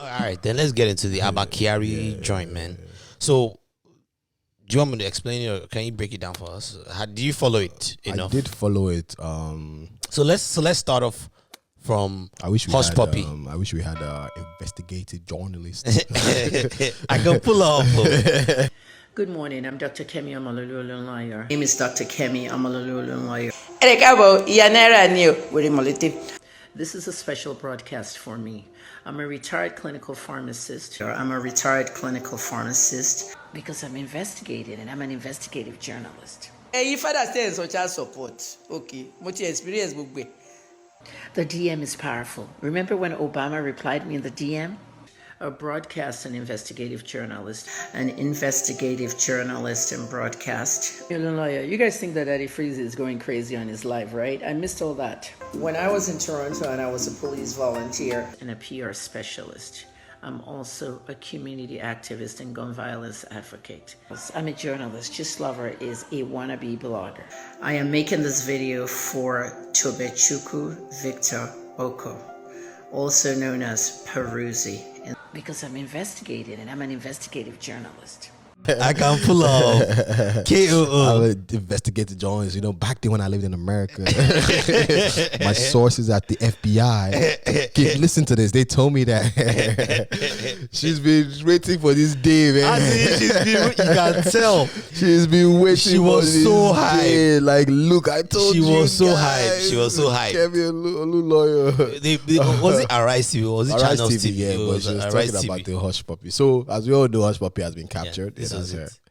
right, then let's get into the Abakiari joint, man. So, do you want me to explain it, or can you break it down for us? Do you follow it enough? I did follow it. So let's start off from Hush Puppy. I wish we had investigative journalist. I can pull off. Good morning, I'm Dr. Kemi Amalulu Lawyer. My name is Dr. Kemi Amalulu Lawyer. This is a special broadcast for me. I'm a retired clinical pharmacist. Because I'm investigating and I'm an investigative journalist. Hey, father says social support. Okay, much experience book. The DM is powerful. Remember when Obama replied me in the DM? A broadcast and investigative journalist. An investigative journalist and broadcast. You guys think that Eddie Freeze is going crazy on his live, right? I missed all that. When I was in Toronto and I was a police volunteer and a PR specialist, I'm also a community activist and gun violence advocate. I'm a journalist. Just Lover is a wannabe blogger. I am making this video for Tobechukwu Victor Oko, also known as Peruzzi, because I'm investigating and I'm an investigative journalist. I can pull off KOO. I'm an investigative journalist. You know, back then when I lived in America, my sources at the FBI, listen to this. They told me that she's been waiting for this day, man. You can tell. She's been waiting. She was so hyped. Like, look, I told you. She was so hyped. She was so hyped. Kemi Olu Lawyer. Was it Arise TV? Was it Channel TV? Yeah, but she was talking about the Hush Puppy. So, as we all know, Hush Puppy has been captured. Yeah,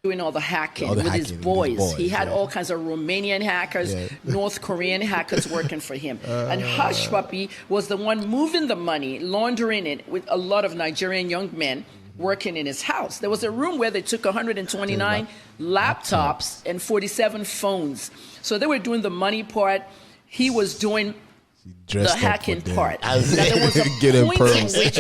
doing all the hacking with his boys. He had all kinds of Romanian hackers, North Korean hackers working for him. And Hush Puppy was the one moving the money, laundering it with a lot of Nigerian young men working in his house. There was a room where they took 129 laptops and 47 phones. So they were doing the money part. He was doing the hacking part. Now, there was a point in which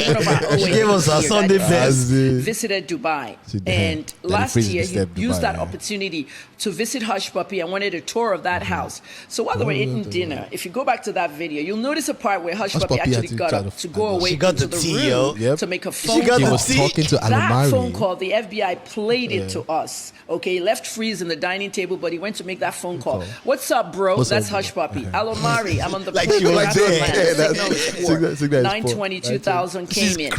one of our gave us a Sunday best. Visited Dubai, and last year he used that opportunity to visit Hush Puppy and wanted a tour of that house. So while they were eating dinner, if you go back to that video, you'll notice a part where Hush Puppy actually got up to go away into the room to make a phone call. He was talking to That Alomari. phone call, the FBI played it to us. Okay, he left Freeze in the dining table, but he went to make that phone call. What's up, bro? That's Hush Puppy. Alomari, I'm on the like she was like 9/20/2000 came in.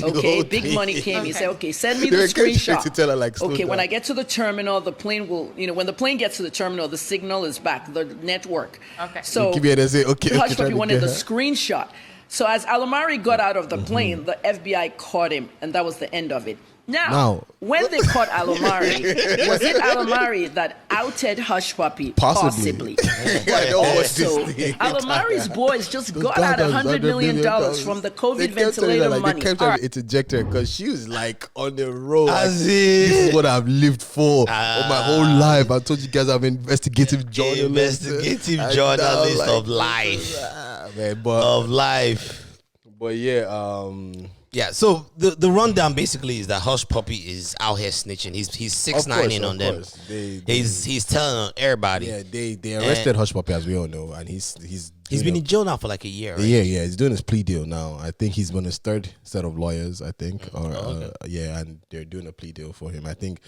Okay, big money came. He said, okay, send me the screenshot. Okay, when I get to the terminal, the plane will, when the plane gets to the terminal, the signal is back, the network. Okay. So Hush Puppy wanted the screenshot. So as Alomari got out of the plane, the FBI caught him, and that was the end of it. Now, when they caught Alomari, was it Alomari that outed Hush Puppy? Possibly. But also, Alomari's boys just got out $100 million from the COVID ventilator money. They kept trying to interject her because she was like on the road. This is what I've lived for my whole life. I told you guys I'm an investigative journalist. Of life. Of life. But yeah, yeah, so the rundown basically is that Hush Puppy is out here snitching. He's 6ix9ing on them. He's telling on everybody. Yeah, they arrested Hush Puppy, as we all know, and he's been in jail now for like a year. Right? Yeah, he's doing his plea deal now. I think he's on his third set of lawyers. I think, and they're doing a plea deal for him. I think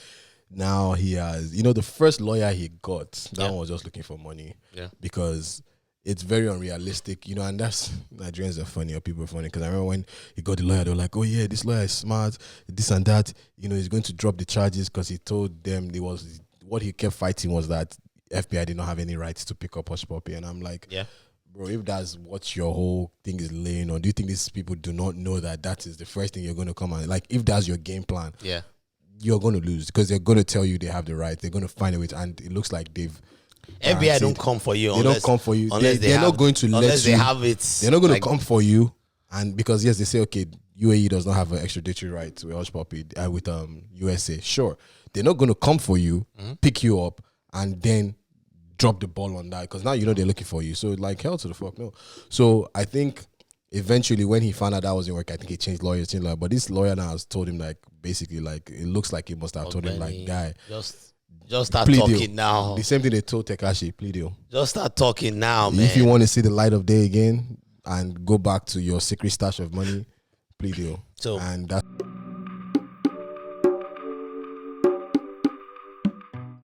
now he has, the first lawyer he got, that one was just looking for money. Yeah, because it's very unrealistic, and that's, Nigerians are funny, or people are funny, because I remember when he got the lawyer, they were like, oh yeah, this lawyer is smart, this and that, he's going to drop the charges, because he told them what he kept fighting was that FBI did not have any rights to pick up Hush Puppy, and I'm like, bro, if that's what your whole thing is laying on, do you think these people do not know that is the first thing you're going to come on, like, if that's your game plan, you're going to lose, because they're going to tell you they have the right, they're going to find a way, and it looks like they've FBI don't come for you. They don't come for you. They're not going to let you. They have it. They're not going to come for you. And because, yes, they say, okay, UAE does not have an extradition right with Hush Puppy, with USA. Sure. They're not going to come for you, pick you up, and then drop the ball on that. Because now they're looking for you. So, like, hell to the fuck, no. So, I think eventually when he found out that wasn't working, I think he changed lawyers. But this lawyer now has told him, like, basically, like, it looks like he must have told him, like, guy, just start talking now. The same thing they told Tekashi, plea deal. Just start talking now, man. If you want to see the light of day again and go back to your secret stash of money, plea deal. So and that